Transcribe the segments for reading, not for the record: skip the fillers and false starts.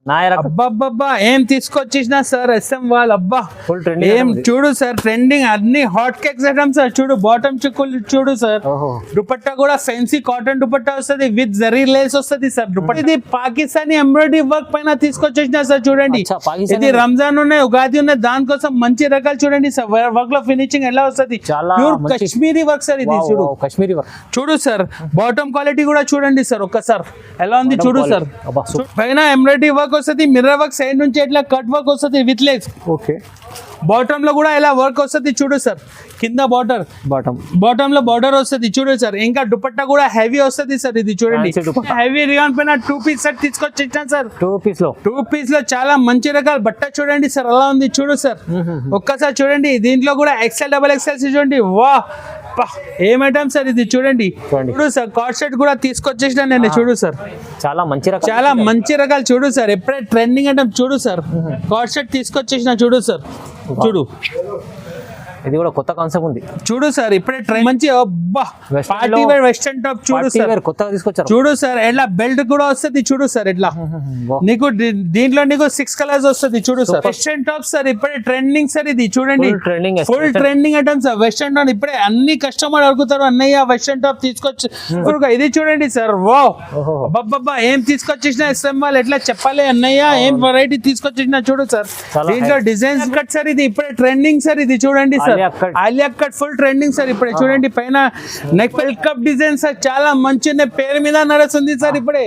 అబ్బా ఏం తీసుకొచ్చేసినా sir S M వాళ్ళు అబ్బా ఏం చూడు సార్ ట్రెండింగ్ అన్ని హాట్ కేక్స్ ఐటమ్స్ సార్ చూడు బాటమ్ చిక్కులు చూడు సార్ దుపట్టా కూడా ఫెన్సీ కాటన్ దుపట్టా వస్తుంది విత్ జరీ లేస్ వస్తుంది సార్ దుపట్టా ఇది పాకిస్తానీ ఎంబ్రాయిడరీ వర్క్ పైన తీసుకొచ్చేసిన సార్ చూడండి ఇది రంజాన్ ఉన్నాయి ఉగాది ఉన్నాయి దానికోసం మంచి రకాలు చూడండి సార్ వర్క్ లో ఫినిషింగ్ ఎలా వస్తుంది ప్యూర్ కాశ్మీరీ వర్క్ సార్ ఇది చూడు కాశ్మీరీ వర్క్ చూడు సార్ బాటమ్ క్వాలిటీ కూడా చూడండి సార్ ఒక్కసారి ఎలా ఉంది చూడు సార్ పైన ఎంబ్రాయిడరీ వర్క్ వస్తుంది మిర్రర్ వర్క్ సైడ్ నుంచి ఇట్లా కట్ వర్క్ వస్తుంది విత్ లేస్ ఓకే బాటమ్ లో కూడా ఇలా వర్క్ వస్తుంది చూడు సార్ కింద బాటమ్ లో బార్డర్ వస్తుంది చూడు సార్ ఇంకా దుపట్టా కూడా హెవీ వస్తుంది సార్ ఇది చూడండి హెవీ రియాన్ పైన 2 పీస్ సెట్ తీసుకొచ్చేసాను సార్ 2 పీస్ లో చాలా మంచి రకాల బట్ట చూడండి సార్ అలా ఉంది చూడు సార్ ఒక్కసారి చూడండి దీంట్లో కూడా XL XXL చూడండి వా ఏం ఐటమ్ సార్ ఇది చూడండి చూడు సార్ కార్డ్ సెట్ కూడా తీసుకొచ్చేసిన నేను చూడు సార్ చాలా మంచి రకాలు చూడు సార్ ఎప్పుడే ట్రెండింగ్ ఐటమ్ చూడు సార్ కార్డ్ సెట్ తీసుకొచ్చేసిన చూడు సార్ చూడు ఇది కూడా కొత్త కాన్సెప్ట్ ఉంది చూడు సార్ ఇప్పుడే ట్రెండ్ మంచి అబ్బా పార్టీ వేర్ వెస్టర్న్ టాప్ చూడు సార్ కొత్తగా తీసుకొచ్చారు చూడు సార్ ఎట్లా బెల్ట్ కూడా వస్తుంది చూడు సార్ ఎట్లా నీకు దీంట్లో నీకు 6 కలర్స్ వస్తుంది చూడు సార్ వెస్టర్న్ టాప్ సార్ ఇప్పుడే ట్రెండింగ్ సార్ ఇది చూడండి full trending item sir western top ఇప్పుడే అన్ని కస్టమర్ అడుగుతారు అన్నయ్య వెస్టర్న్ టాప్ తీసుకొచ్చి ఇది చూడండి సార్ వా అబ్బబ్బా ఏం తీసుకొచ్చేసిన ఎస్ఎం వాళ్ళు ఎట్లా చెప్పాలి అన్నయ్య ఏం వెరైటీ తీసుకొచ్చేసిన చూడు సార్ దీంట్లో డిజైన్స్ కట్ సార్ ఇది ఇప్పుడే ట్రెండింగ్ సార్ ఇది చూడండి sir Alia cut full trending sir ఇప్పుడు చూడండి పైన neck belt cup design sir చాలా మంచి పేరు మీద నడుస్తుంది సార్ ఇప్పుడే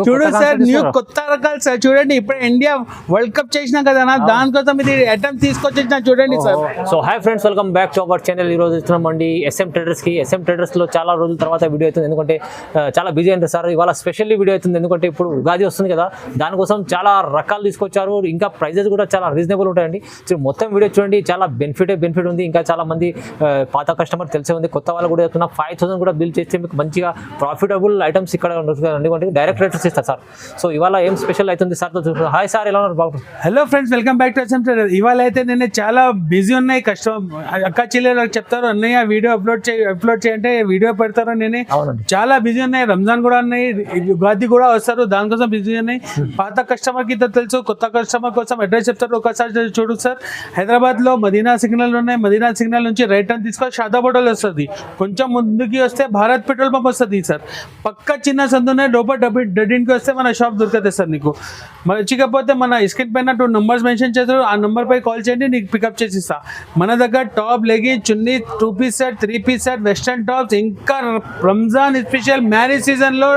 చూడు సార్ న్యూ కొత్త రకాలు సార్ చూడండి ఇప్పుడు ఇండియా వరల్డ్ కప్ చేసినా కదా దానికోసం ఇది ఐటమ్ తీసుకొచ్చేసిన చూడండి sir so hi friends welcome back to our channel ఈ రోజు ఇస్తున్నామండి SM ట్రేడర్స్ కి SM ట్రేడర్స్ లో చాలా రోజుల తర్వాత వీడియో అవుతుంది ఎందుకంటే చాలా బిజీ అయింది సార్ ఇవాళ స్పెషల్లీ వీడియో అవుతుంది ఎందుకంటే ఇప్పుడు ఉగాది వస్తుంది కదా దానికోసం చాలా రకాలు తీసుకొచ్చారు ఇంకా ప్రైజెస్ కూడా చాలా రీజనబుల్ ఉంటాయండి మొత్తం వీడియో చూడండి చాలా బెనిఫిట్ ఉంది ఇంకా చాలా మంది పాత కస్టమర్ తెలిసే ఉంది కొత్త వాళ్ళు కూడా చెప్తున్నా 5000 కూడా బిల్ చేస్తే మీకు మంచిగా ప్రాఫిటబుల్ ఐటమ్స్ ఇక్కడ ఎందుకంటే డైరెక్ట్ రేట్స్ ఇస్తారు సార్ సో ఇవాళ ఏం స్పెషల్ అవుతుంది సార్ హాయ్ సార్ ఎలా ఉన్నారు బాబు hello friends welcome back to SM traders ఇవాళ అయితే నేను చాలా బిజీ ఉన్నాయి కస్టమర్ అక్క చెల్లెలు చెప్తారు అన్నయ్య వీడియో అప్లోడ్ చేయంటే వీడియో పెడతారు నేనే చాలా బిజీ ఉన్నాయి రంజాన్ కూడా ఉన్నాయి ఉగాది కూడా వస్తారు దానికోసం బిజీ ఉన్నాయి పాత కస్టమర్ కి తెలుసు కొత్త కస్టమర్ కోసం అడ్రస్ చెప్తారు ఒకసారి చూడు సార్ హైదరాబాద్ లో మదీనా సిగ్నల్ ఉన్నాయి మదీనా సిగ్నల్ నుంచి రైట్ టర్న్ తీసుకొని షాదాబ్ హోటల్ వస్తుంది కొంచెం ముందుకి వస్తే భారత్ పెట్రోల్ పంప్ వస్తుంది సార్ పక్క చిన్న సందునే లోపల డబ్బిన్కి వస్తే మన షాప్ దొరుకుతుంది సార్ నీకు మర్చికపోతే మన స్క్రీన్ పైన 2 numbers మెన్షన్ చేస్తారు ఆ నెంబర్ పై కాల్ చేయండి నీకు పికప్ చేసి ఇస్తా మన దగ్గర top legging chunni 2 piece set 3 piece set western tops ఇంకా రంజాన్ స్పెషల్ మ్యారేజ్ సీజన్ లో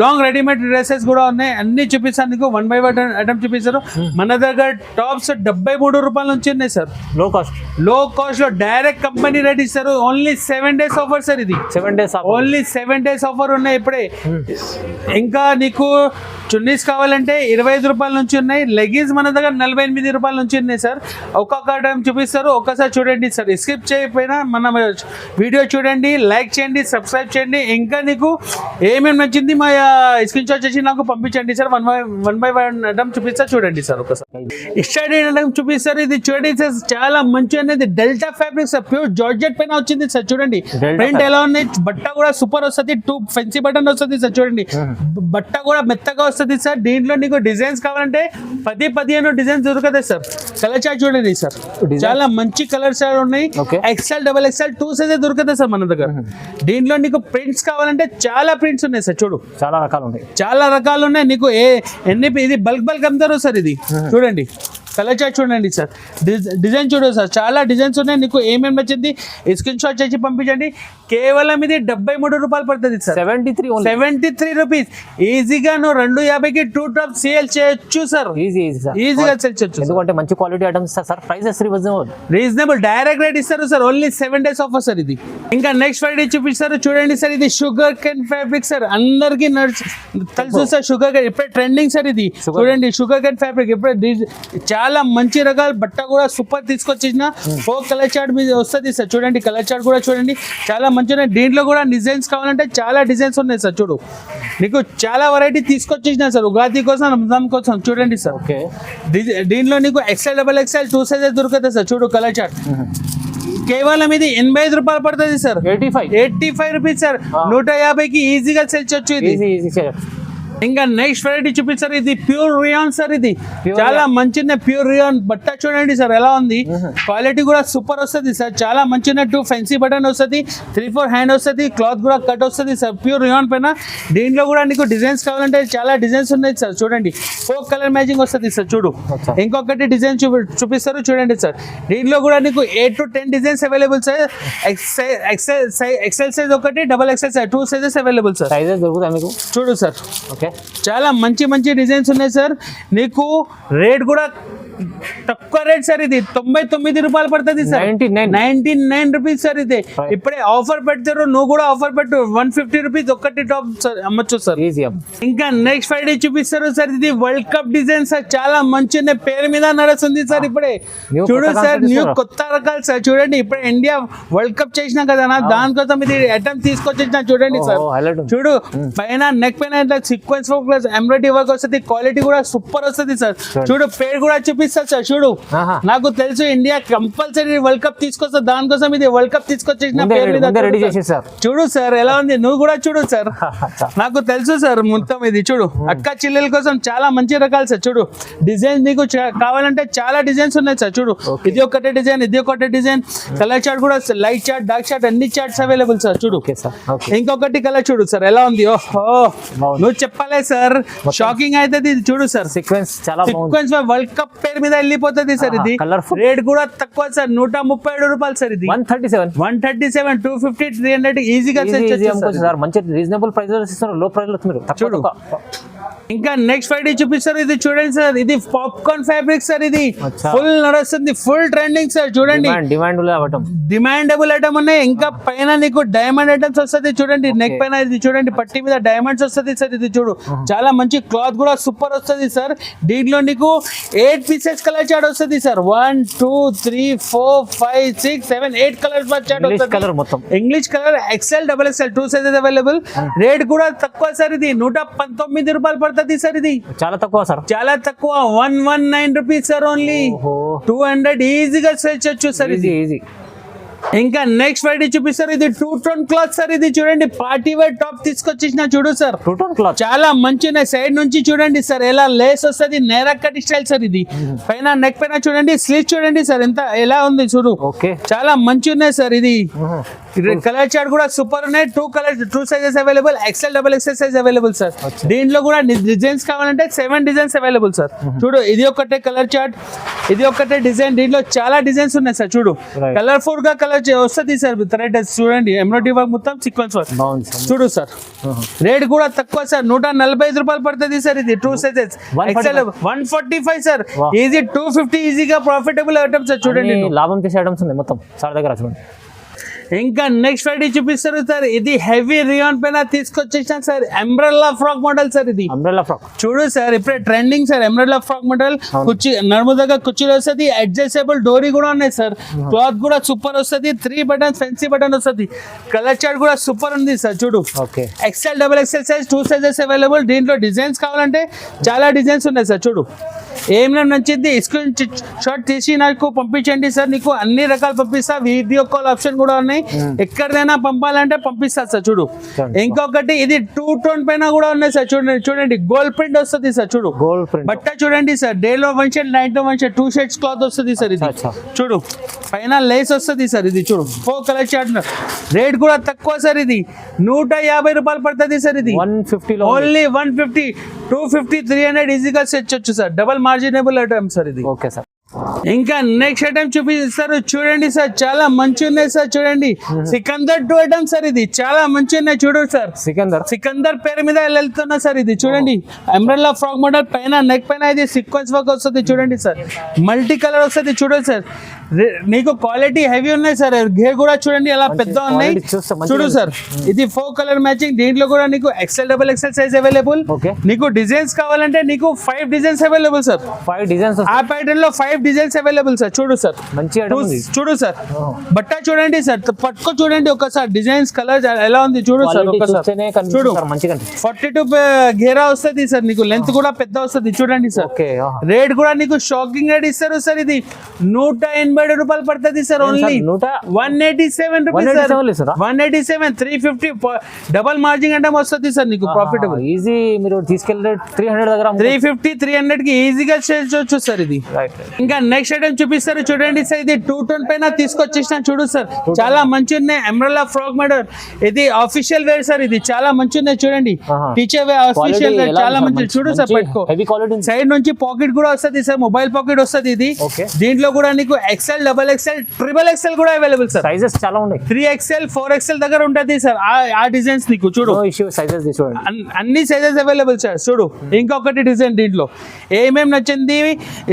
లాంగ్ రెడీమేడ్ డ్రెస్సెస్ కూడా ఉన్నాయి అన్ని చూపిస్తాను నీకు 1 by 1 ఐటమ్ చూపిస్తారు మన దగ్గర టాప్స్ 73 రూపాయల నుంచి ఉన్నాయి సార్ లో కాస్ట్ లో డైరెక్ట్ కంపెనీ రేట్ ఇస్తారు ఓన్లీ 7 days ఆఫర్ సార్ ఇది 7 days ఓన్లీ 7 days ఆఫర్ ఉన్నాయి ఇప్పుడే ఇంకా నీకు చున్నీస్ కావాలంటే 25 రూపాయల నుంచి ఉన్నాయి లెగిన్స్ మన దగ్గర 48 రూపాయల నుంచి ఉన్నాయి సార్ ఒక్కొక్క టైం చూపిస్తారు ఒక్కసారి చూడండి సార్ స్కిప్ చేయకపోయినా మన వీడియో చూడండి లైక్ చేయండి సబ్స్క్రైబ్ చేయండి ఇంకా నీకు ఏమేమి నచ్చింది మా స్క్రీన్ షాట్ చేసి నాకు పంపించండి సార్ 1 by 1 ఐటమ్ చూపిస్తారు చూడండి సార్ ఒకసారి స్టడీ ఐటమ్ చూపిస్తారు ఇది చూడండి సార్ చాలా మంచి అనేది delta fabric sir pure georgette పైన వచ్చింది సార్ చూడండి ప్రింట్ ఎలా ఉంది బట్ట కూడా సూపర్ వస్తుంది 2 ఫెన్సీ బటన్ వస్తుంది సార్ చూడండి బట్ట కూడా మెత్తగా వస్తుంది సార్ దీంట్లో నీకు డిజైన్స్ కావాలంటే 10-15 డిజైన్స్ దొరుకుతాయి సార్ కలర్ చార్ట్ చూడండి సార్ చాలా మంచి కలర్స్ ఉన్నాయి XL XXL 2 సైజ్ దొరుకుతాయి సార్ మన దగ్గర దీంట్లో నీకు ప్రింట్స్ కావాలంటే చాలా ప్రింట్స్ ఉన్నాయి సార్ చూడు చాలా రకాలు ఉన్నాయి నీకు ఎన్ని ఇది బల్క్ అమ్ముతారు సార్ ఇది చూడండి కలర్ చార్ట్ చూడండి సార్ డిజైన్ చూడండి సార్ చాలా డిజైన్స్ ఉన్నాయి నీకు ఏమేమి నచ్చింది స్క్రీన్ షాట్ చేసి పంపించండి కేవలం ఇది 73 రూపాయలు పడుతుంది సార్ 73 రూపీస్ ఈజీగా నువ్వు 250కి 2 టాప్స్ సేల్ చేయొచ్చు సార్ ఈజీగా సేల్ చేయొచ్చు ఎందుకంటే మంచి quality items sir prices reasonable direct rate ఇస్తారు sir only 7 days offer sir ఇది ఇంకా నెక్స్ట్ ఫ్రైడే చూపిస్తారు చూడండి సార్ ఇది షుగర్ కేన్ ఫ్యాబ్రిక్ సార్ అందరికి తెలుసు సార్ షుగర్ కేన్ ఇప్పుడే ట్రెండింగ్ సార్ ఇది చూడండి షుగర్ కేన్ ఫ్యాబ్రిక్ ఇప్పుడే చాలా మంచి రకాల బట్ట కూడా సూపర్ తీసుకొచ్చిన 4 కలర్ చార్ట్ మీద వస్తుంది సార్ చూడండి కలర్ చార్ట్ కూడా చూడండి చాలా మంచిగా దీంట్లో కూడా డిజైన్స్ కావాలంటే చాలా డిజైన్స్ ఉన్నాయి సార్ చూడు నీకు చాలా వెరైటీ తీసుకొచ్చేసిన సార్ ఉగాది కోసం రంజాన్ కోసం చూడండి సార్ దీంట్లో నీకు XL XXL 2 సైజెస్ దొరుకుతాయి సార్ చూడు కలర్ చార్ట్ కేవలం ఇది 85 రూపాయలు పడుతుంది సార్ 85 రూపీస్ సార్ 150కి ఈజీగా సేల్ చేయొచ్చు ఇది ఇంకా నెక్స్ట్ వెరైటీ చూపిస్తారు, ఇది ప్యూర్ రియాన్ సార్. ఇది Pure చాలా మంచి ప్యూర్ రియాన్ బట్ట చూడండి సార్ ఎలా ఉంది. క్వాలిటీ కూడా సూపర్ వస్తుంది సార్, చాలా మంచి 2 ఫెన్సీ బటన్ వస్తుంది, 3-4 హ్యాండ్ వస్తుంది, క్లాత్ కూడా కట్ వస్తుంది సార్. ప్యూర్ రియాన్ పైన దీంట్లో కూడా నీకు డిజైన్స్ కావాలంటే చాలా డిజైన్స్ ఉన్నాయి సార్. చూడండి 4 కలర్ మ్యాచింగ్ వస్తుంది సార్. చూడు ఇంకొకటి డిజైన్ చూపిస్తారు చూడండి సార్. దీంట్లో కూడా నీకు 8 to 10 designs available sir. XL size ఒకటి, double XL size 2 sizes available sir. Sizes దొరుకుతాయి మీకు. చూడు సార్, ఓకే చాలా మంచి డిజైన్స్ ఉన్నాయి సార్. నీకు రేట్ కూడా తక్కువ రేట్ సార్. ఇది 99 రూపాయలు పడుతుంది సార్. 99 rupees sir. ఇది ఇప్పుడే ఆఫర్ పెడతారు, నువ్వు కూడా ఆఫర్ పెట్టు. 150 రూపీస్ ఒక్కటి టాప్ అమ్మచ్చు సార్. ఈజీ. ఇంకా నెక్స్ట్ ఫ్రైడే చూపిస్తారు సార్. ఇది వరల్డ్ కప్ డిజైన్ సార్, చాలా మంచి పేరు మీద నడుస్తుంది సార్. ఇప్పుడే చూడు సార్, న్యూ కొత్త రకాలు సార్. చూడండి ఇప్పుడే ఇండియా వరల్డ్ కప్ చేసినా కదా నా, దానికోసం ఇది ఐటమ్ తీసుకొచ్చేసిన చూడండి సార్. చూడు పైన నెక్ పైన ఇట్లా సీక్వెన్స్ వర్క్, ఎంబ్రాయిడరీ వర్క్ వస్తుంది, క్వాలిటీ కూడా సూపర్ వస్తుంది సార్. చూడు పేరు కూడా చూపిస్తారు సార్. చూడు నాకు తెలుసు ఇండియా కంపల్సరీ వరల్డ్ కప్ తీసుకొస్తా, దానికోసం ఇది వరల్డ్ కప్ తీసుకొచ్చేసిన పేరు మీద రెడీ చేసేసారు. చూడు సార్ ఎలా ఉంది, నువ్వు కూడా చూడు సార్. నాకు తెలుసు సార్ మొత్తం ఇది. చూడు అక్క చెల్లెల కోసం చాలా మంచి రకాలు సార్. చూడు డిజైన్ నీకు కావాలంటే చాలా డిజైన్స్ ఉన్నాయి సార్. చూడు ఇది ఒకటే డిజైన్, ఇది ఒకటే డిజైన్, కలర్ చార్ట్ కూడా లైట్ చార్ట్, డార్క్ చార్ట్ అన్ని చార్ట్స్ అవైలబుల్ సార్. చూడు ఇంకొకటి కలర్ చూడు సార్ ఎలా ఉంది. ఓహో నువ్వు చెప్పాలే సార్, షాకింగ్ అవుతుంది ఇది. చూడు సార్ సీక్వెన్స్ చాలా సీక్వెన్స్ వరల్డ్ కప్ పేరు మీద వెళ్ళిపోతుంది సార్. ఇది రేట్ కూడా తక్కువ సార్, 137 రూపాయలు సార్. ఇది 137, 250, 300 ఈజీగా సార్. మంచి రీజనబుల్ ప్రైస్ ఇస్తారు, లో ప్రైస్ లో మీరు చూడు. ఇంకా నెక్స్ట్ ఫ్రైడే చూపిస్తారు. ఇది చూడండి సార్, ఇది పాప్కార్న్ ఫ్యాబ్రిక్ సార్. ఇది ఫుల్ నడుస్తుంది, ఫుల్ ట్రెండింగ్ సార్. చూడండి డిమాండబుల్ ఐటమ్ ఉన్నాయి. ఇంకా పైన నీకు డైమండ్ ఐటమ్స్ వస్తుంది. చూడండి నెక్ పైన ఇది చూడండి పట్టి మీద డైమండ్స్ వస్తుంది సార్. ఇది చూడు చాలా మంచి క్లాత్ కూడా సూపర్ వస్తుంది సార్. దీంట్లో నీకు 8 పీసెస్ కలర్ చార్ట్ వస్తుంది సార్. 1 2 3 4 5 6 7 8 కలర్స్ చార్ట్ వస్తుంది. English colour XL, double XL 2 sizes available. Rate కూడా తక్కువ సార్. ఇది 119 రూపాయలు పడుతుంది సార్. ఇది చాలా తక్కువ సార్, చాలా తక్కువ. 119 రూపీస్ సార్ ఓన్లీ. 200 ఈజీగా సేల్ చేయొచ్చు సార్. ఇది ఈజీ. ఇంకా నెక్స్ట్ ఫ్రైడే చూపిస్తారు. ఇది 2 టోన్ క్లాత్ సార్. ఇది చూడండి పార్టీ వేర్ టాప్ తీసుకొచ్చేసిన. చూడు సార్ 2 టోన్ క్లాత్ చాలా మంచి సైడ్ నుంచి చూడండి సార్ ఎలా లేస్ వస్తుంది, నేరా కట్ స్టైల్ సార్. ఇది పైన నెక్ పైన చూడండి, స్లీవ్ చూడండి సార్ ఎంత ఎలా ఉంది. చూడు చాలా మంచి ఉన్నాయి సార్. ఇది కలర్ చార్ట్ కూడా సూపర్ ఉన్నాయి. 2 sizes available, XL, double XL size available sir. దీంట్లో కూడా డిజైన్స్ కావాలంటే 7 డిజైన్స్ అవైలబుల్ సార్. చూడు ఇది ఒకటే కలర్ చార్ట్, ఇది ఒకటే డిజైన్. దీంట్లో చాలా డిజైన్స్ ఉన్నాయి సార్. చూడు కలర్ఫుల్ గా కలర్ వస్తుంది సార్. చూడండి ఎంబ్రాయిడరీ వర్క్ మొత్తం సీక్వెన్స్ వర్క్. చూడు సార్ రేట్ కూడా తక్కువ సార్. 145 రూపాయలు పడుతుంది సార్. ఇది 2 సైజెస్ ఎక్సెల్ 145 సార్. ఈజీ 250 ఈజీగా ప్రాఫిటబుల్ ఐటమ్స్ సార్. చూడండి లాభం తీసే ఐటమ్స్ ఉన్నాయి మొత్తం సార్ దగ్గర. చూడండి ఇంకా నెక్స్ట్ ఫ్రైడే చూపిస్తారు సార్. ఇది హెవీ రియాన్ పైన తీసుకొచ్చేసాం sir. Umbrella frock model sir. ఇది అంబ్రెల్లా ఫ్రాక్ చూడు సార్ ఇప్పుడే trending sir. Umbrella frock model కుర్చీ నడుము దగ్గర కుర్చీలు వస్తుంది, అడ్జస్టబుల్ డోరీ కూడా ఉన్నాయి సార్. క్లాత్ కూడా సూపర్ వస్తుంది, 3 బటన్స్ ఫెన్సీ బటన్ వస్తుంది. కలర్ చార్ట్ కూడా సూపర్ ఉంది సార్. చూడు XL, double XL size 2 sizes available. దీంట్లో డిజైన్స్ కావాలంటే చాలా డిజైన్స్ ఉన్నాయి సార్. చూడు ఏమైనా నచ్చింది స్క్రీన్ షాట్ తీసి నాకు పంపించండి సార్. నీకు అన్ని రకాలు పంపిస్తా, వీడియో కాల్ ఆప్షన్ కూడా ఉన్నాయి. ఎక్కడైనా పంపాలంటే పంపిస్తా సార్. చూడు ఇంకొకటి ఇది 2 టోన్ పైన కూడా ఉన్నాయి సార్. చూడండి గోల్డ్ ప్రింట్ వస్తుంది సార్. చూడు బట్ట చూడండి సార్. డేలో 1 shade, night 1 shade, 2 shades cloth వస్తుంది సార్. ఇది చూడు పైన లేస్ వస్తుంది సార్. ఇది చూడు 4 కలర్ చార్ట్. రేట్ కూడా తక్కువ సార్. ఇది 150 రూపాయలు పడుతుంది సార్. ఇది 150 ఓన్లీ 150, 250, 300 ఈజీగా సెట్ చేయొచ్చు sir. Double marginable item sir. ఇది ఓకే సార్. ఇంకా నెక్స్ట్ ఐటమ్ చూపిస్తారు. చూడండి సార్ చాలా మంచి ఉన్నాయి సార్. చూడండి సికందర్ 2 ఐటమ్ సార్. ఇది చాలా మంచి ఉన్నాయి. చూడు సార్ సికందర్ పేరు మీద వెళ్తున్నా సార్. ఇది చూడండి అంబ్రెల్లా ఫ్రాక్ మోడల్. పైన నెక్ పైన ఇది సీక్వెన్స్ వర్క్ వస్తుంది. చూడండి సార్ మల్టీ కలర్ వస్తుంది. చూడండి సార్ నీకు క్వాలిటీ హెవీ ఉన్నాయి సార్. గేర్ కూడా చూడండి అలా పెద్ద ఉన్నాయి. చూడు సార్ ఇది 4 కలర్ మ్యాచింగ్. దీంట్లో కూడా నీకు XL, double XL size available. నీకు డిజైన్స్ కావాలంటే నీకు 5 డిజైన్స్ అవైలబుల్ సార్. 5 డిజైన్స్ ఆ ప్యాటర్న్ లో 5 5 డిజైన్స్ అవైలబుల్ సార్. చూడు సార్, మంచి item ఉంది. చూడు సార్, బట్ట చూడండి సార్, పట్టుకో చూడండి ఒకసారి, డిజైన్స్ కలర్ ఎలా ఉంది చూడు సార్ ఒకసారి. చూడు మంచిగా 42 ఘేరా వస్తుంది సార్, నీకు లెంత్ కూడా పెద్ద వస్తుంది చూడండి సార్. ఓకే. రేట్ కూడా నీకు షాకింగ్ రేట్ ఇస్తారు సార్. ఇది 187 రూపాయలు పడుతుంది sir. Only 187 rupees sir. 187, 350 double margin అంటే వస్తుంది సార్ నీకు ప్రాఫిటబుల్. ఈజీ మీరు తీసుకెళ్ళి 300 దగ్గర 350, 300 కి ఈజీగా చేయొచ్చు సార్ ఇది. ఇంకా నెక్స్ట్ ఐటమ్ చూపిస్తారు చూడండి సార్. ఇది 2 టోన్ పైన తీసుకొచ్చేసిన చూడు సార్, చాలా మంచి ఉన్నాయి. ఎంబ్రెల్లా ఫ్రాక్ మోడల్, ఇది ఆఫీషియల్ వేర్ సార్. ఇది చాలా మంచి ఉన్నాయి చూడండి, టీచర్ వేర్ ఆఫీషియల్ వేర్ చాలా మంచి. చూడు సార్, పెట్టుకో. సైడ్ నుంచి పాకెట్ కూడా వస్తుంది సార్, మొబైల్ పాకెట్ వస్తుంది ఇది. దీంట్లో కూడా నీకు XL, XXL, XXL కూడా అవైలబుల్ సార్. సైజెస్ చాలా ఉన్నాయి. 3XL, 4XL దగ్గర ఉంటుంది సార్ ఆ డిజైన్స్ నీకు. చూడు సైజెస్ చూడండి, అన్ని సైజెస్ అవైలబుల్ సార్. చూడు ఇంకొకటి డిజైన్, దీంట్లో ఏమేమి నచ్చింది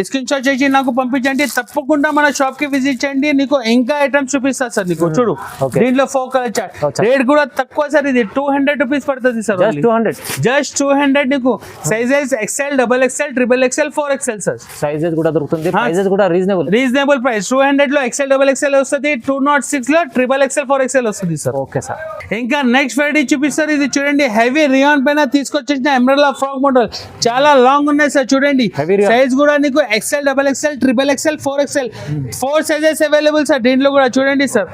స్క్రీన్ షాట్ చేసి నాకు పంపించండి. తప్పకుండా మన షాప్ కి విజిట్ చేయండి, నీకు ఇంకా ఐటమ్స్ చూపిస్తా సార్ నీకు. చూడు దీంట్లో 4 కలర్ చార్ట్, రేట్ కూడా తక్కువ సార్. ఇది 200 రూపీస్ పడుతుంది సార్. జస్ట్ 200 నీకు. Sizes XL, XXL, XXL, 4XL sir. Sizes కూడా దొరుకుతుంది, ప్రైజెస్ కూడా రీజనబుల్ ప్రైస్. 200 లో XL, XXL వస్తుంది, 206 లో XXL, 4XL వస్తుంది సార్. Okay sir. ఇంకా నెక్స్ట్ వెరైటీ చూపిస్తారు. ఇది చూడండి, హెవీ రియాన్ పైన తీసుకొచ్చేసిన ఎంబ్రెల్లా ఫ్రాక్ మోడల్, చాలా లాంగ్ ఉన్నాయి సార్. చూడండి సైజ్ కూడా నీకు XL, XXL, XXL, 4XL 4 sizes available sir. దీంట్లో కూడా చూడండి సార్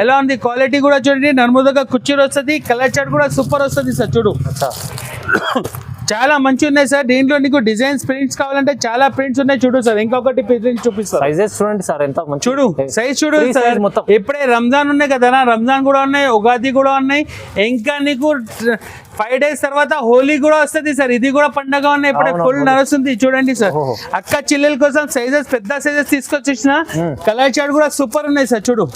ఎలా ఉంది, క్వాలిటీ కూడా చూడండి. నర్మదాగా కుర్చీలు వస్తుంది, కలర్ చార్ట్ కూడా సూపర్ వస్తుంది సార్. చూడు చాలా మంచి ఉన్నాయి సార్. దీంట్లో నీకు డిజైన్స్, ప్రింట్స్ కావాలంటే చాలా ప్రింట్స్ ఉన్నాయి. చూడు సార్, ఇంకొకటి ప్రింట్ చూపిస్తారు. సైజెస్ చూడండి సార్, ఎంత మంచి. చూడు సైజ్ చూడు సార్. ఇప్పుడే రంజాన్ ఉన్నాయి కదా, రంజాన్ కూడా ఉన్నాయి, ఉగాది కూడా ఉన్నాయి. ఇంకా నీకు 5 డేస్ తర్వాత హోలీ కూడా వస్తుంది సార్. ఇది కూడా పండగ ఉన్నాయి, ఇప్పుడే ఫుల్ నడుస్తుంది. చూడండి సార్, అక్క చెల్లెల కోసం సైజెస్, పెద్ద సైజెస్ తీసుకొచ్చేసిన. కలర్ చార్ట్ కూడా సూపర్ ఉన్నాయి సార్. చూడు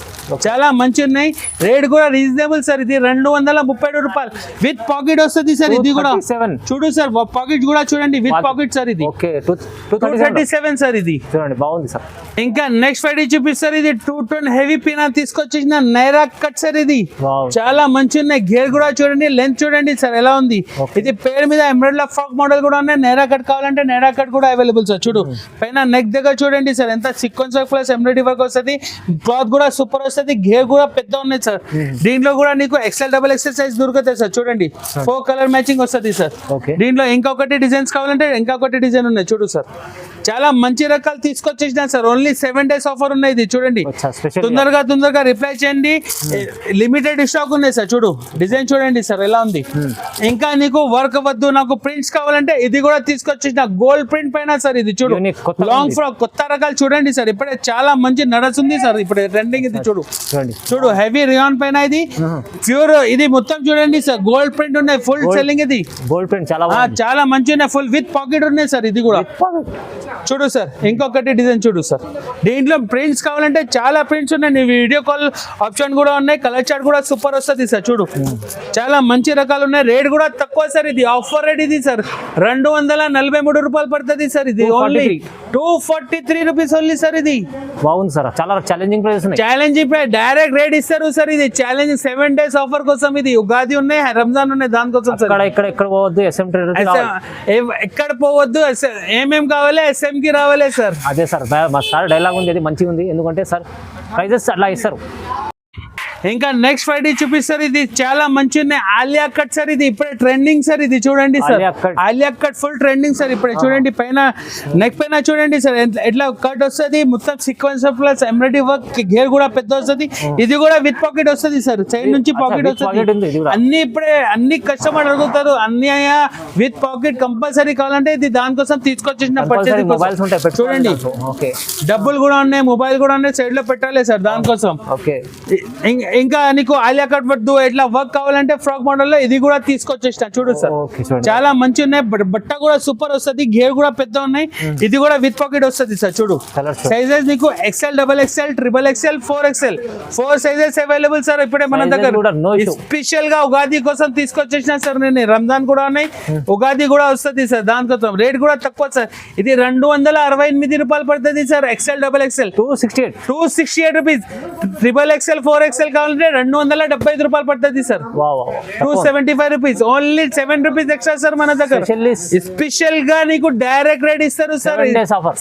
చాలా మంచి ఉన్నాయి. రేట్ కూడా రీజనబుల్ సార్. ఇది 237 రూపాయలు విత్ పాకెట్ వస్తుంది సార్. ఇది కూడా చూడు సార్, పాకెట్ కూడా చూడండి విత్ పాకెట్ సార్. ఇది 237 సార్. ఇది చూడండి బాగుంది సార్. ఇంకా నెక్స్ట్ వెరైటీ చూపిస్తారు. ఇది 2 టోన్ హెవీ పినా తీసుకొచ్చేసిన నైరా కట్ సార్. ఇది చాలా మంచి ఉన్నాయి. గేర్ కూడా చూడండి, లెంత్ చూడండి సార్ ఎలా ఉంది. ఇది పేరు మీద ఎంబ్రాయిడరీ ఫ్రాక్ మోడల్ కూడా ఉన్నాయి. నైరా కట్ కావాలంటే నైరా కట్ కూడా అవైలబుల్ సార్. చూడు పైన నెక్ దగ్గర చూడండి సార్, ఎంత sequence work plus embroidery work వస్తుంది. క్లాత్ కూడా సూపర్ వస్తుంది. గేర్ కూడా పెద్ద ఉన్నాయి సార్. దీంట్లో కూడా నీకు XL, XXL సైజ్ దొరుకుతాయి సార్. చూడండి 4 కలర్ మ్యాచింగ్ వస్తుంది సార్. దీంట్లో ఇంకొకటి డిజైన్స్ కావాలంటే ఇంకొకటి డిజైన్ ఉన్నాయి. చూడు సార్, చాలా మంచి రకాలు తీసుకొచ్చేసిన సార్. ఓన్లీ 7 డేస్ ఆఫర్ ఉన్నాయి. ఇది చూడండి, తొందరగా రిప్లై చేయండి. లిమిటెడ్ స్టాక్ ఉన్నాయి సార్. చూడు డిజైన్ చూడండి సార్ ఎలా ఉంది. ఇంకా నీకు వర్క్ వద్దు, నాకు ప్రింట్స్ కావాలంటే ఇది కూడా తీసుకొచ్చేసిన గోల్డ్ ప్రింట్ పైన సార్. ఇది చూడు లాంగ్ ఫ్రాక్, కొత్త రకాలు చూడండి సార్. ఇప్పుడే చాలా మంచి నడుస్తుంది సార్, ఇప్పుడే ట్రెండింగ్. ఇది చూడు హెవీ రియాన్ పైన, ఇది ప్యూర్. ఇది మొత్తం చూడండి సార్, గోల్డ్ ప్రింట్ ఉన్నాయి, ఫుల్ సెల్లింగ్. ఇది గోల్డ్ ప్రింట్ చాలా మంచి ఉన్నాయి, ఫుల్ విత్ పాకెట్ ఉన్నాయి సార్. ఇది కూడా చూడు సార్. ఇంకొకటి డిజైన్ చూడు సార్. దీంట్లో ప్రింట్స్ కావాలంటే చాలా ప్రింట్స్ ఉన్నాయి. వీడియో కాల్ ఆప్షన్ కూడా ఉన్నాయి. కలర్ చార్ట్ కూడా సూపర్ వస్తుంది సార్. చూడు చాలా మంచి రకాలు ఉన్నాయి. రేట్ కూడా తక్కువ సార్. ఇది ఆఫర్ రేట్ ఇది సార్. 243 రూపాయలు పడుతుంది సార్. ఇది ఓన్లీ 243 రూపీస్ ఓన్లీ సార్. ఇది బాగుంది సార్, చాలా challenging price. Challenging price, direct rate ఇస్తారు సార్. ఇది ఛాలెంజింగ్ 7 డేస్ ఆఫర్ కోసం. ఇది ఉగాది ఉన్నాయి, రంజాన్ ఉన్నాయి, దానికోసం సార్. ఎక్కడ పోవద్దు, SM ట్రేడర్స్ ఎక్కడ పోవద్దు, ఏమేం కావాలి SM కి రావాలి సార్. అదే సార్, మా సార్ డైలాగ్ ఉంది, అది మంచిగా ఉంది. ఎందుకంటే సార్ ప్రైజెస్ అట్లా ఇస్తారు. ఇంకా నెక్స్ట్ ఫ్రైడే చూపిస్తారు. ఇది చాలా మంచి ఉన్నాయి. Alia cut sir. ఇది ఇప్పుడే ట్రెండింగ్ సార్. ఇది చూడండి sir, Alia cut full trending sir. ఇప్పుడే చూడండి పైన నెక్ పైన చూడండి సార్ ఎట్లా కట్ వస్తుంది. మొత్తం sequence plus embroidery work, gear కూడా పెద్ద వస్తుంది. ఇది కూడా విత్ పాకెట్ వస్తుంది సార్. సైడ్ నుంచి పాకెట్ వస్తుంది. అన్ని ఇప్పుడే అన్ని కస్టమర్ అడుగుతారు, అన్ని విత్ పాకెట్ కంపల్సరీ కావాలంటే ఇది దానికోసం తీసుకొచ్చేసిన పర్చేజ్. చూడండి డబ్బులు కూడా ఉన్నాయి, మొబైల్ కూడా ఉన్నాయి, సైడ్ లో పెట్టాలి సార్ దానికోసం. ఇంకా నీకు ఆలియా కట్ వద్దు, ఎట్లా వర్క్ కావాలంటే ఫ్రాక్ మోడల్ లో ఇది కూడా తీసుకొచ్చేసిన. చూడు సార్ చాలా మంచి ఉన్నాయి. బట్ట కూడా సూపర్ వస్తుంది, గేర్ కూడా పెద్ద ఉన్నాయి. ఇది కూడా విత్ పాకెట్ వస్తుంది సార్. చూడు సైజెస్ నీకు XL, XXL, XXL, 4XL 4 sizes available sir. ఇప్పుడే మన దగ్గర స్పెషల్ గా ఉగాది కోసం తీసుకొచ్చేసిన సార్. నేను రంజాన్ కూడా ఉన్నాయి, ఉగాది కూడా వస్తుంది సార్. దానికోసం రేట్ కూడా తక్కువ సార్. ఇది 268 రూపాయలు పడుతుంది sir. XL, XXL 268 rupees. XXL, 4XL కావాలంటే 275 రూపాయలు పడుతుంది sir. Wow 275 rupees, only 7 rupees extra sir మన దగ్గర. స్పెషల్ గా నీకు డైరెక్ట్ రేట్ ఇస్తారు సార్.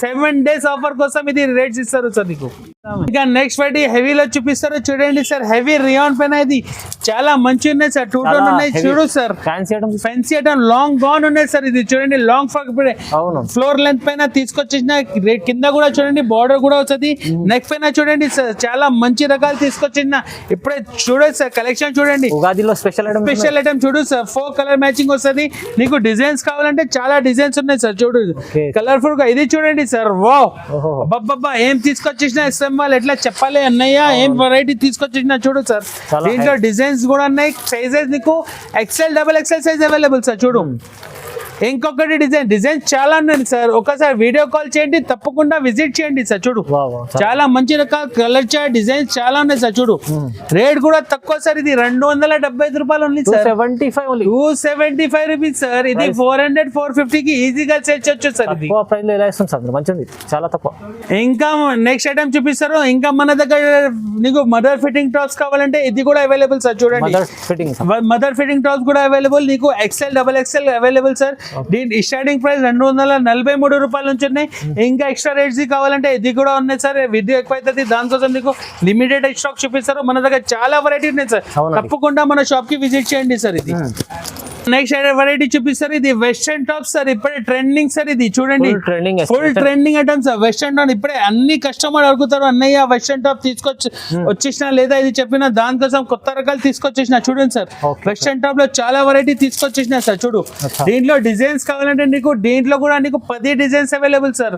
7 డేస్ ఆఫర్ కోసం ఇది రేట్స్ ఇస్తారు సార్ నీకు. ఇంకా నెక్స్ట్ వెరైటీ హెవీలో చూపిస్తారు చూడండి సార్. హెవీ రియాన్ పైన ఇది చాలా మంచి ఉన్నాయి సార్. 2 టోన్ ఉన్నాయి చూడు sir. Fancy item long gown ఉన్నాయి సార్. ఇది చూడండి లాంగ్ ఫ్రాక్ ఫ్లోర్ లెంత్ పైన తీసుకొచ్చేసిన కింద కూడా చూడండి బార్డర్ కూడా వస్తుంది. నెక్ పైన చూడండి సార్ చాలా మంచి రకాలు తీసుకొచ్చిన. ఇప్పుడే చూడండి సార్ కలెక్షన్ చూడండి. ఉగాదిలో స్పెషల్ ఐటమ్ చూడు సార్. 4 కలర్ మ్యాచింగ్ వస్తుంది. నీకు డిజైన్స్ కావాలంటే చాలా డిజైన్స్ ఉన్నాయి సార్. చూడు కలర్ఫుల్ గా ఇది చూడండి సార్. వావ్ అబ్బబ్బా ఏం తీసుకొచ్చేసిన వాళ్ళు ఎట్లా చెప్పాలి అన్నయ్య, ఏం వెరైటీ తీసుకొచ్చేసిన చూడు సార్. దీంట్లో డిజైన్స్ కూడా ఉన్నాయి. సైజెస్ నీకు XL, XXL size available sir. చూడు ఇంకొకటి డిజైన్ చాలా ఉన్నాయి సార్. ఒకసారి వీడియో కాల్ చేయండి, తప్పకుండా విజిట్ చేయండి సార్. చూడు చాలా మంచి రకాల కలర్ చార్ట్ డిజైన్స్ చాలా ఉన్నాయి సార్. చూడు రేట్ కూడా తక్కువ సార్. ఇది 275 రూపాయలు ఉంది సార్. 275 rupees sir. ఇది 400, 450 కి ఈజీగా సేల్ చేయొచ్చు సార్. ఇది మంచిది, చాలా తక్కువ. ఇంకా నెక్స్ట్ ఐటమ్ చూపిస్తారు. ఇంకా మన దగ్గర నీకు మదర్ ఫిట్టింగ్ టాప్స్ కావాలంటే ఇది కూడా అవైలబుల్ సార్. చూడండి మదర్ ఫిట్టింగ్ టాప్స్ కూడా అవైలబుల్. నీకు XL, XXL అవైలబుల్ సార్. దీని స్టార్టింగ్ ప్రైస్ 243 రూపాయల నుంచి ఉన్నాయి. ఇంకా ఎక్స్ట్రా రేట్స్ కావాలంటే ఇది కూడా ఉన్నాయి సార్. వీడియో ఎక్కువ అవుతుంది, దానికోసం మీకు లిమిటెడ్ స్టాక్ చూపిస్తారు. మన దగ్గర చాలా వెరైటీ ఉన్నాయి సార్. తప్పకుండా మన షాప్ కి విజిట్ చేయండి సార్. ఇది నెక్స్ట్ వెరైటీ చూపిస్తారు. ఇది వెస్టర్న్ టాప్ సార్. ఇప్పుడే ట్రెండింగ్ సార్. ఇది చూడండి full trending item sir. Western top ఇప్పుడే అన్ని కస్టమర్ అడుగుతారు అన్నయ్య వెస్టర్న్ టాప్ తీసుకొచ్చి వచ్చేసిన లేదా ఇది చెప్పిన దానికోసం కొత్త రకాలు తీసుకొచ్చేసిన. చూడండి సార్ వెస్టర్న్ టాప్ లో చాలా వెరైటీ తీసుకొచ్చేసిన సార్. చూడు దీంట్లో డిజైన్స్ కావాలంటే నీకు దీంట్లో కూడా నీకు 10 డిజైన్స్ అవైలబుల్ సార్.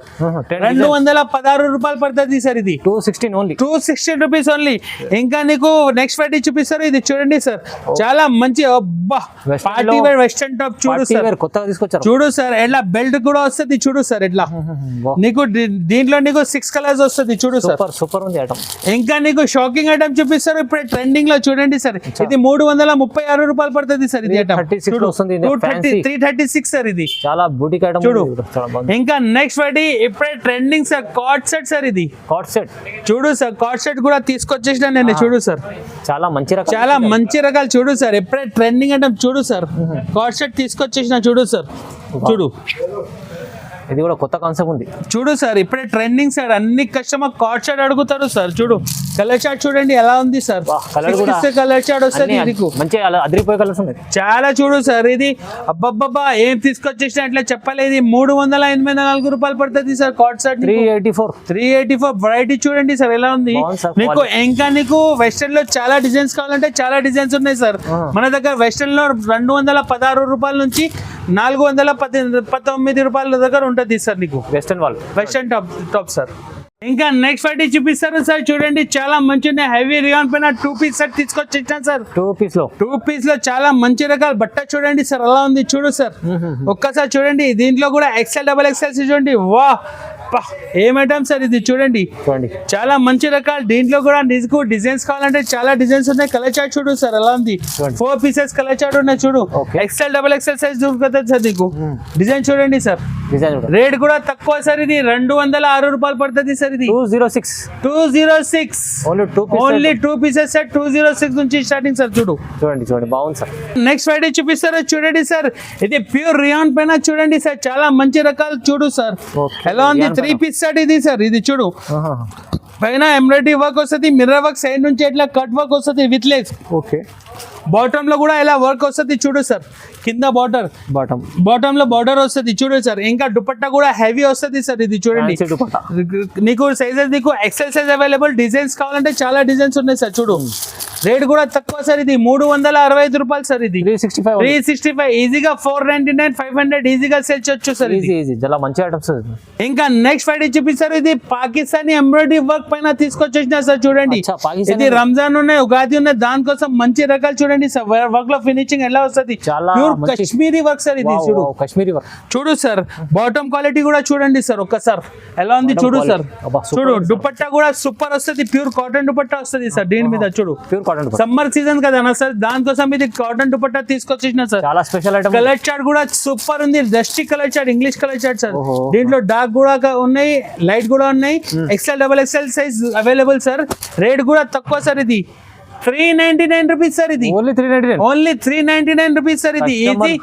216 రూపాయలు పడుతుంది సార్. ఇది 216 రూపీస్ ఓన్లీ. ఇంకా నీకు నెక్స్ట్ వెరైటీ చూపిస్తారు. ఇది చూడండి సార్ చాలా మంచి పార్టీ వేర్ వెస్టర్న్ టాప్. చూడు సార్ కొత్తగా తీసుకొచ్చారు. చూడు సార్ ఎట్లా బెల్ట్ కూడా వస్తుంది. చూడు సార్ ఎట్లా నీకు దీంట్లో నీకు 6 కలర్స్ వస్తుంది. చూడు సార్ సూపర్ ఉంది ఐటమ్. ఇంకా నీకు షాకింగ్ ఐటమ్ చూపిస్తారు. ఇప్పుడు ట్రెండింగ్ లో చూడండి సార్. ఇది 336 రూపాయలు పడుతుంది సార్. ఇది ఐటమ్ 336 సార్. ఇది చాలా బూటిక్ ఐటమ్. చూడు ఇంకా నెక్స్ట్ వెరైటీ ఇప్పుడే trending sir. Card set sir. ఇది కార్డ్ సెట్ చూడు సార్. కార్డ్ సెట్ కూడా తీసుకొచ్చేసిన నేను. చూడు సార్ చాలా మంచి రకాలు. చూడు సార్ ఇప్పుడే ట్రెండింగ్ ఐటమ్. చూడు సార్ కార్డ్ సెట్ తీసుకొచ్చేసిన. చూడు సార్ చూడు ఇది కూడా కొత్త కాన్సెప్ట్ ఉంది. చూడు సార్ ఇప్పుడే ట్రెండింగ్ సార్. అన్ని కస్టమర్ కార్డ్ షాట్ అడుగుతారు సార్. చూడు కలర్ చార్ట్ చూడండి ఎలా ఉంది సార్. కలర్ చార్ట్ వస్తుంది. మంచి అదిరిపోయే కలర్స్ ఉన్నాయి చాలా. చూడు సార్ ఇది అబ్బబ్బబ్బా ఏం తీసుకొచ్చేసిన అట్లా చెప్పలేదు. 384 రూపాయలు పడుతుంది సార్. కార్డ్ షాట్ 384 వెరైటీ చూడండి సార్ ఎలా ఉంది మీకు. ఇంకా నీకు వెస్టర్న్ లో చాలా డిజైన్స్ కావాలంటే చాలా డిజైన్స్ ఉన్నాయి సార్. మన దగ్గర వెస్టర్న్ లో 216 రూపాయల నుంచి 419 రూపాయల దగ్గర ఉంటుంది సార్. నీకు వెస్టర్న్ టాప్ సార్. ఇంకా నెక్స్ట్ వెరైటీ చూపిస్తారు సార్. చూడండి చాలా మంచి హెవీ రియాన్ పైన 2 పీస్ సెట్ తీసుకొచ్చేసాను సార్. 2 పీస్ లో చాలా మంచి రకాల బట్ట చూడండి సార్ ఎలా ఉంది. చూడు సార్ ఒక్కసారి చూడండి. దీంట్లో కూడా XL, XXL చూడండి. వా ఏం ఐటమ్ సార్. ఇది చూడండి చాలా మంచి రకాలు. దీంట్లో కూడా నీకు డిజైన్స్ కావాలంటే చాలా డిజైన్స్ ఉన్నాయి. కలర్ చార్ట్ చూడు సార్ ఎలా ఉంది. 4 పీసెస్ కలర్ చార్ట్ ఉన్నాయి. చూడు XL, XXL సైజ్ దొరుకుతుంది సార్ నీకు. డిజైన్ చూడండి సార్. రేట్ కూడా తక్కువ సార్. ఇది 206 రూపాయలు పడుతుంది సార్. ఇది 206 ఓన్లీ 2 పీసెస్ సెట్. 206 నుంచి స్టార్టింగ్ సార్. చూడండి బాగుంది సార్. నెక్స్ట్ వెరైటీ చూపిస్తారు చూడండి సార్. ఇది ప్యూర్ రియాన్ పైన చూడండి సార్ చాలా మంచి రకాలు. చూడు సార్ ఎలా ఉంది. 3 పీస్ సెట్ ఇది సార్. ఇది చూడు పైన ఎంబ్రాయిడరీ వర్క్ వస్తుంది. మిర్రర్ వర్క్ సైడ్ నుంచి ఇట్లా కట్ వర్క్ వస్తుంది విత్ లేస్. బాటమ్ లో కూడా ఇలా వర్క్ వస్తుంది. చూడు సార్ కింద బాటమ్ లో బార్డర్ వస్తుంది. చూడు సార్ ఇంకా దుపట్టా కూడా హెవీ వస్తుంది సార్. ఇది చూడండి నీకు సైజెస్ నీకు XL సైజ్ అవైలబుల్. డిజైన్స్ కావాలంటే చాలా డిజైన్స్ ఉన్నాయి సార్. చూడు రేట్ కూడా తక్కువ సార్. ఇది 365 రూపాయలు సార్. ఇది 365 ఈజీగా 499, 500 ఈజీగా సేల్ చేయొచ్చు సార్. చాలా మంచి ఐటమ్స్. ఇంకా నెక్స్ట్ ఫ్రైడే చూపిస్తారు. ఇది పాకిస్తానీ ఎంబ్రాయిడరీ వర్క్ పైన తీసుకొచ్చేసిన సార్. చూడండి ఇది రంజాన్ ఉన్నాయి, ఉగాది ఉన్నాయి, దానికోసం మంచి రకాలు చూడండి సార్. వర్క్ లో ఫినిషింగ్ ఎలా వస్తుంది. Pure Kashmiri work sir. ఇది చూడు కాశ్మీరీ వర్క్. చూడు సార్ బాటమ్ క్వాలిటీ కూడా చూడండి సార్ ఒక్కసారి ఎలా ఉంది. చూడు సార్ చూడు దుపట్టా కూడా సూపర్ వస్తుంది. ప్యూర్ కాటన్ దుపట్టా వస్తుంది సార్ దీని మీద. చూడు సమ్మర్ సీజన్ కదా సార్ దానికోసం ఇది కాటన్ దుపట్టా తీసుకొచ్చేసిన సార్. చాలా స్పెషల్ ఐటమ్. కలర్ చార్ట్ కూడా సూపర్ ఉంది. Dusty colour chart, English colour chart sir. దీంట్లో డార్క్ కూడా ఉన్నాయి, లైట్ కూడా ఉన్నాయి. XL, XXL size available sir. Rate కూడా తక్కువ సార్. ఇది 399 రూపీస్ సార్ ఇది. ఓన్లీ 399. ఓన్లీ 399 రూపీస్ సార్ ఇది. Customer- ఈజీ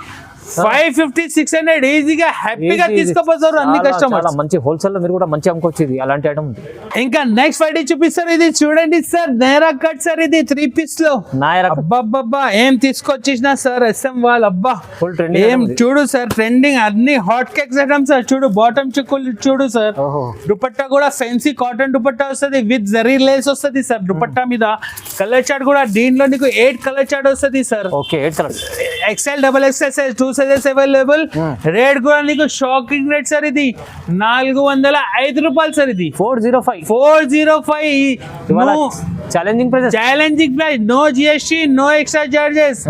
550 600 ఈజీగా హ్యాపీగా తీసుకోపోతారు అన్ని కస్టమర్స్. మంచి హోల్సేల్ లో మీరు కూడా మంచి అమ్ముకోవచ్చు ఇది అలాంటి ఐటమ్ ఉంది. ఇంకా నెక్స్ట్ వెరైటీ చూపిస్తారు. ఇది చూడండి సార్, నైరా కట్ సార్. ఇది 3 పీస్ లో నాయరా అబ్బబ్బబ్బా ఏం తీసుకొచ్చేసిన సార్ SM వాళ్ళు. అబ్బా ఫుల్ ట్రెండింగ్ ఏం చూడు సార్, ట్రెండింగ్ అన్ని హాట్ కేక్స్ ఐటమ్స్ సార్. చూడు బాటమ్ చిక్కులు చూడు సార్. ఓహో దుపట్టా కూడా ఫెన్సీ కాటన్ దుపట్టా వస్తుంది విత్ జరీ లేస్ వస్తుంది సార్. దుపట్టా మీద కలర్ చార్ట్ కూడా దీంట్లో నీకు 8 కలర్ చార్ట్ వస్తుంది sir. Okay 8 colours. XL XXL size 2 sizes available. Rate కూడా నీకు షాకింగ్ రేట్ సార్. ఇది 405 రూపాయలు సార్. ఇది 405 challenging price. Challenging price, no GST, no extra charges.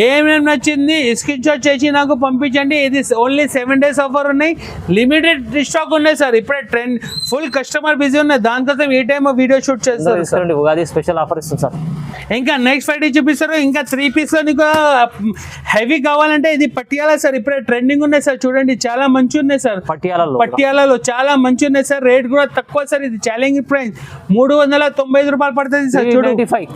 ఏమేమి నచ్చింది స్క్రీన్ షాట్ చేసి నాకు పంపించండి. ఇది ఓన్లీ 7 days ఆఫర్ ఉన్నాయి, లిమిటెడ్ స్టాక్ ఉన్నాయి సార్. ఇప్పుడే ట్రెండ్ ఫుల్ కస్టమర్ బిజీ ఉన్నాయి, దానికోసం ఈ టైం వీడియో షూట్ చేస్తారు సార్. ఉగాది స్పెషల్ ఆఫర్ ఇస్తుంది సార్. ఇంకా నెక్స్ట్ ఫ్రైడే చూపిస్తారు. ఇంకా 3 పీస్ లో నీకు హెవీ కావాలంటే ఇది పటియాలా సార్. ఇప్పుడే ట్రెండింగ్ ఉన్నాయి సార్. చూడండి చాలా మంచి ఉన్నాయి సార్. పటియాలలో చాలా మంచి ఉన్నాయి సార్. రేట్ కూడా తక్కువ సార్. ఇది ఛాలెంజింగ్ ప్రైస్ 395 రూపాయలు పడుతుంది సార్. చూడు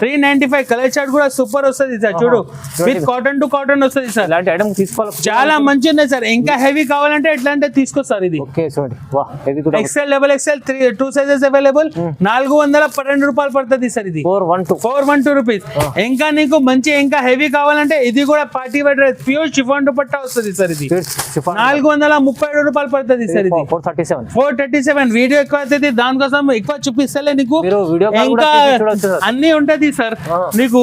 395. కలర్ చార్ట్ కూడా సూపర్ వస్తుంది సార్. చూడు విత్ కాటన్ టు కాటన్ వస్తుంది సార్. ఇలాంటి ఐటమ్ తీసుకోవాలి, చాలా మంచి ఉన్నాయి సార్. ఇంకా హెవీ కావాలంటే ఎట్లా అంటే తీసుకో సార్. ఇది ఓకే చూడండి, వా హెవీ కూడా. XL XXL 2 sizes available. 412 రూపాయలు పడుతుంది సార్. ఇది 412 రూపీస్. ఇంకా నీకు మంచి ఇంకా హెవీ కావాలంటే ఇది కూడా party wear dress pure chiffon dupatta వస్తుంది సార్. ఇది 437 రూపాయలు పడుతుంది సార్. ఇది 437. వీడియో ఎక్కువ అవుతుంది, దానికోసం ఎక్కువ చూపిస్తలే నీకు. ఇంకా అన్ని ఉంటది సార్. నీకు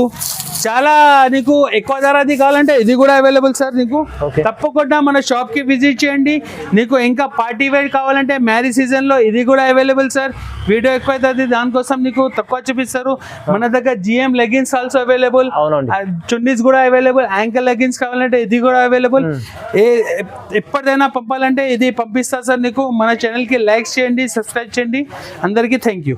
చాలా నీకు ఎక్కువ ధరది కావాలంటే ఇది కూడా అవైలబుల్ సార్. నీకు తప్పకుండా మన షాప్ కి విజిట్ చేయండి. నీకు ఇంకా పార్టీ వేర్ కావాలంటే మ్యారేజ్ సీజన్ లో ఇది కూడా అవైలబుల్ సార్. వీడియో ఎక్కువ అవుతుంది, దానికోసం నీకు తక్కువ చూపిస్తారు. మన దగ్గర GM leggings also available, chunnis కూడా అవైలబుల్, యాంకల్ లెగిన్స్ కావాలంటే ఇది కూడా అవైలబుల్. ఎప్పటిదైనా పంపాలంటే ఇది పంపిస్తా సార్. నీకు మన ఛానల్ కి లైక్ చేయండి, సబ్స్క్రైబ్ చేయండి. అందరికీ థ్యాంక్ యూ.